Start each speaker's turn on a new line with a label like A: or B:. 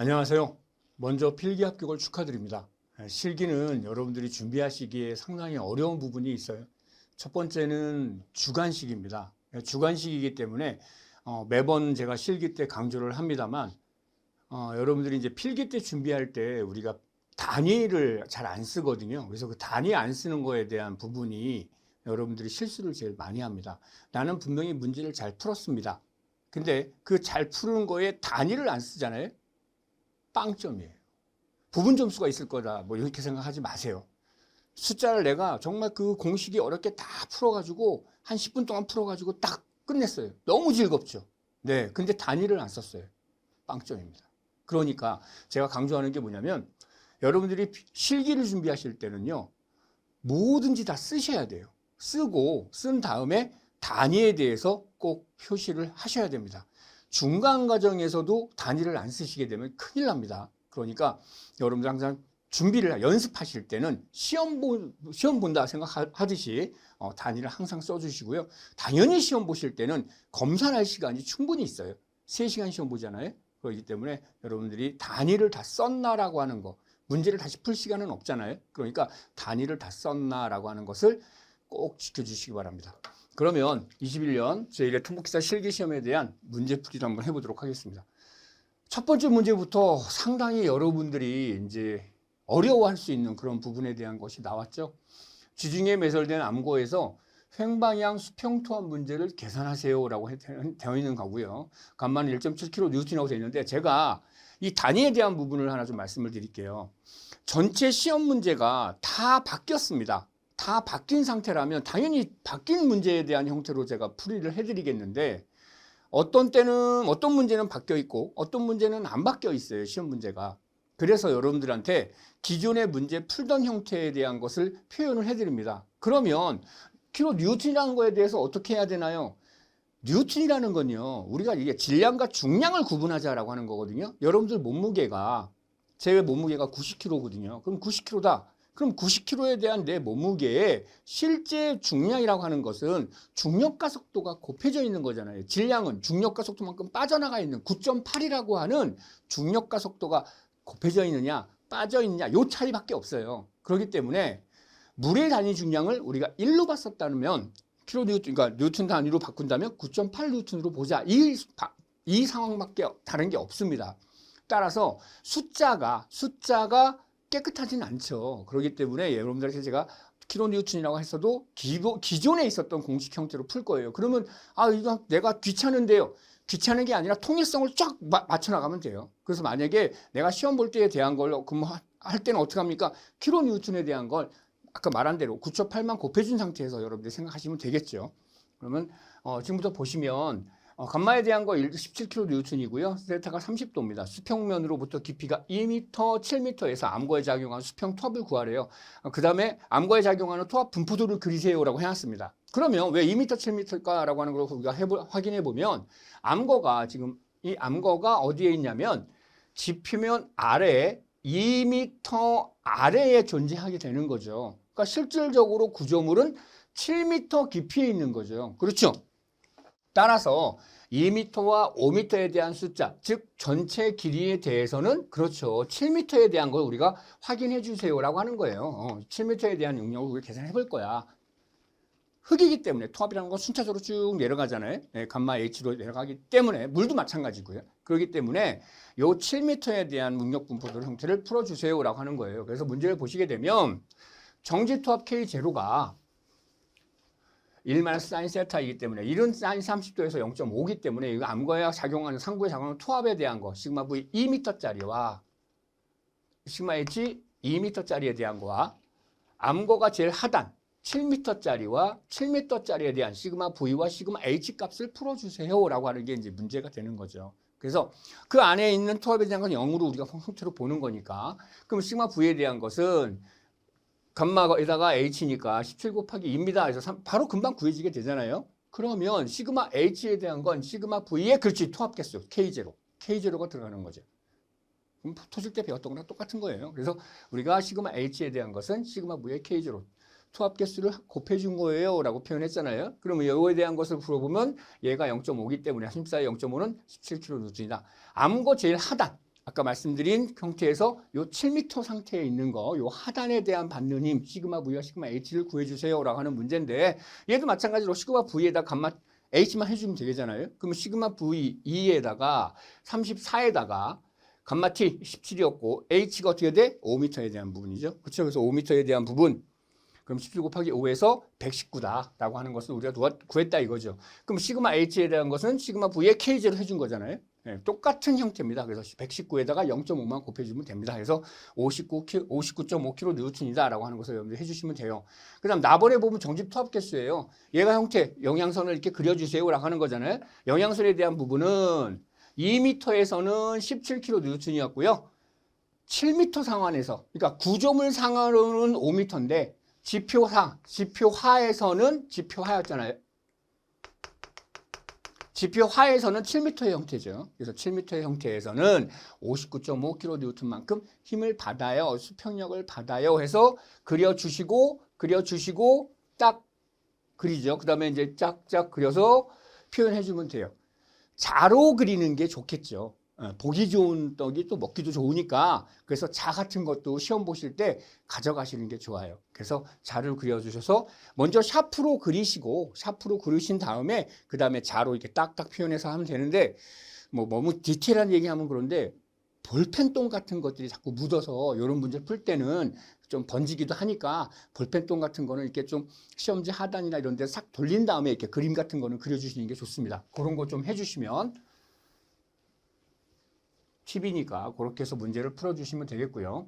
A: 안녕하세요. 먼저 필기 합격을 축하드립니다. 실기는 여러분들이 준비하시기에 상당히 어려운 부분이 있어요. 첫 번째는 주관식입니다. 주관식이기 때문에 매번 제가 실기 때 강조를 합니다만 여러분들이 이제 필기 때 준비할 때 우리가 단위를 잘 안 쓰거든요. 그래서 그 단위 안 쓰는 거에 대한 부분이 여러분들이 실수를 제일 많이 합니다. 나는 분명히 문제를 잘 풀었습니다. 근데 그 잘 푸는 거에 단위를 안 쓰잖아요. 빵점이에요. 부분 점수가 있을 거다. 뭐 이렇게 생각하지 마세요. 숫자를 내가 정말 그 공식이 어렵게 다 풀어가지고 한 10분 동안 풀어가지고 딱 끝냈어요. 너무 즐겁죠. 네. 근데 단위를 안 썼어요. 빵점입니다. 그러니까 제가 강조하는 게 뭐냐면 여러분들이 실기를 준비하실 때는요. 뭐든지 다 쓰셔야 돼요. 쓰고 쓴 다음에 단위에 대해서 꼭 표시를 하셔야 됩니다. 중간 과정에서도 단위를 안 쓰시게 되면 큰일 납니다. 그러니까 여러분들 항상 준비를 연습하실 때는 시험 본다 생각하듯이 단위를 항상 써주시고요. 당연히 시험 보실 때는 검사할 시간이 충분히 있어요. 3시간 시험 보잖아요. 그렇기 때문에 여러분들이 단위를 다 썼나라고 하는 거, 문제를 다시 풀 시간은 없잖아요. 그러니까 단위를 다 썼나라고 하는 것을 꼭 지켜주시기 바랍니다. 그러면 21년 제1회 통보기사 실기시험에 대한 문제풀이를 한번 해보도록 하겠습니다. 첫 번째 문제부터 상당히 여러분들이 이제 어려워할 수 있는 그런 부분에 대한 것이 나왔죠. 지중해 매설된 암고에서 횡방향 수평투합 문제를 계산하세요라고 되어 있는 거고요. 간만 1.7kN이라고 되어 있는데 제가 이 단위에 대한 부분을 하나 좀 말씀을 드릴게요. 전체 시험 문제가 다 바뀌었습니다. 다 바뀐 상태라면 당연히 바뀐 문제에 대한 형태로 제가 풀이를 해드리겠는데 어떤 때는 어떤 문제는 바뀌어 있고 어떤 문제는 안 바뀌어 있어요. 시험 문제가. 그래서 여러분들한테 기존의 문제 풀던 형태에 대한 것을 표현을 해드립니다. 그러면 킬로 뉴턴이라는 거에 대해서 어떻게 해야 되나요? 뉴턴이라는 건요. 우리가 이게 질량과 중량을 구분하자라고 하는 거거든요. 여러분들 몸무게가 제 몸무게가 90kg거든요. 그럼 90kg다. 그럼 90kg에 대한 내 몸무게의 실제 중량이라고 하는 것은 중력과 속도가 곱해져 있는 거잖아요. 질량은 중력과 속도만큼 빠져나가 있는 9.8이라고 하는 중력과 속도가 곱해져 있느냐 빠져 있느냐 요 차이밖에 없어요. 그렇기 때문에 물의 단위 중량을 우리가 1로 봤었다면 킬로뉴턴, 그러니까 뉴턴 단위로 바꾼다면 9.8 뉴턴으로 보자. 이 상황밖에 다른 게 없습니다. 따라서 숫자가 깨끗하진 않죠. 그렇기 때문에 여러분들한테 제가 킬로뉴턴이라고 했어도 기존에 있었던 공식 형태로 풀 거예요. 그러면 이거 내가 귀찮은데요. 귀찮은 게 아니라 통일성을 쫙 맞춰 나가면 돼요. 그래서 만약에 내가 시험 볼 때에 대한 걸 할 때는 어떻게 합니까? 킬로뉴턴에 대한 걸 아까 말한 대로 9.8만 곱해준 상태에서 여러분들이 생각하시면 되겠죠. 그러면 지금부터 보시면 감마에 대한 거 17kN이고요. 델타가 30도입니다. 수평면으로부터 깊이가 2m, 7m에서 암거에 작용하는 수평 투합을 구하래요. 그 다음에 암거에 작용하는 투합 분포도를 그리세요라고 해놨습니다. 그러면 왜 2m, 7m일까라고 하는 걸 우리가 확인해 보면 암거가 지금 이 암거가 어디에 있냐면 지표면 아래 2m 아래에 존재하게 되는 거죠. 그러니까 실질적으로 구조물은 7m 깊이에 있는 거죠. 그렇죠? 따라서 2m와 5m에 대한 숫자, 즉 전체 길이에 대해서는 그렇죠. 7m에 대한 걸 우리가 확인해 주세요라고 하는 거예요. 7m에 대한 용량을 우리가 계산해 볼 거야. 흙이기 때문에 투합이라는 건 순차적으로 쭉 내려가잖아요. 네, 감마 H로 내려가기 때문에 물도 마찬가지고요. 그렇기 때문에 요 7m에 대한 응력 분포도 형태를 풀어주세요라고 하는 거예요. 그래서 문제를 보시게 되면 정지 투합 K0가 1 사인 세타이기 때문에 1은 사인 30도에서 0.5이기 때문에 이거 암거에 작용하는 상부에 작용하는 투합에 대한 거 시그마 V 2m짜리와 시그마 H 2m짜리에 대한 거와 암거가 제일 하단 7m짜리와 7m짜리에 대한 시그마 V와 시그마 H 값을 풀어주세요라고 하는 게 이제 문제가 되는 거죠. 그래서 그 안에 있는 투합에 대한 건 0으로 우리가 형태로 보는 거니까 그럼 시그마 V에 대한 것은 감마에다가 H니까 17 곱하기 2입니다. 그래서 바로 금방 구해지게 되잖아요. 그러면 시그마 H에 대한 건 시그마 V의 그렇지 투합 개수 K0가 들어가는 거죠. 그럼 토실 때 배웠던 거랑 똑같은 거예요. 그래서 우리가 시그마 H에 대한 것은 시그마 V의 K0 투합 개수를 곱해준 거예요 라고 표현했잖아요. 그러면 이거에 대한 것을 풀어보면 얘가 0.5이기 때문에 14의 0.5는 17kN이다. 암거 제일 하단 아까 말씀드린 형태에서 요 7m 상태에 있는 거, 요 하단에 대한 받는 힘, 시그마 V와 시그마 H를 구해주세요라고 하는 문제인데, 얘도 마찬가지로 시그마 V에다 감마 H만 해주면 되겠잖아요. 그러면 시그마 V 2에다가 34에다가 감마 T 17이었고, H가 어떻게 돼? 5m에 대한 부분이죠. 그렇죠? 그래서 5m에 대한 부분. 그럼 17 곱하기 5에서 119다라고 하는 것을 우리가 구했다 이거죠. 그럼 시그마 H에 대한 것은 시그마 V에 K제로 해준 거잖아요. 네, 똑같은 형태입니다. 그래서 119에다가 0.5만 곱해주면 됩니다. 그래서 59.5kN이다라고 하는 것을 여러분들 해주시면 돼요. 그 다음 나번에 보면 정집 투합 개수예요. 얘가 형태, 영양선을 이렇게 그려주세요라고 하는 거잖아요. 영양선에 대한 부분은 2m에서는 17kN이었고요. 7m 상환에서, 그러니까 구조물 상환으로는 5m인데 지표하에서는 지표하였잖아요. 지표하에서는 7m의 형태죠. 그래서 7m의 형태에서는 59.5kN만큼 힘을 받아요. 수평력을 받아요. 해서 그려주시고 딱 그리죠. 그 다음에 이제 짝짝 그려서 표현해주면 돼요. 자로 그리는 게 좋겠죠. 보기 좋은 떡이 또 먹기도 좋으니까 그래서 자 같은 것도 시험 보실 때 가져가시는 게 좋아요. 그래서 자를 그려주셔서 먼저 샤프로 그리신 다음에 그 다음에 자로 이렇게 딱딱 표현해서 하면 되는데 뭐 너무 디테일한 얘기하면 그런데 볼펜똥 같은 것들이 자꾸 묻어서 이런 문제를 풀 때는 좀 번지기도 하니까 볼펜똥 같은 거는 이렇게 좀 시험지 하단이나 이런 데 싹 돌린 다음에 이렇게 그림 같은 거는 그려주시는 게 좋습니다. 그런 거 좀 해주시면 팁이니까 그렇게 해서 문제를 풀어주시면 되겠고요.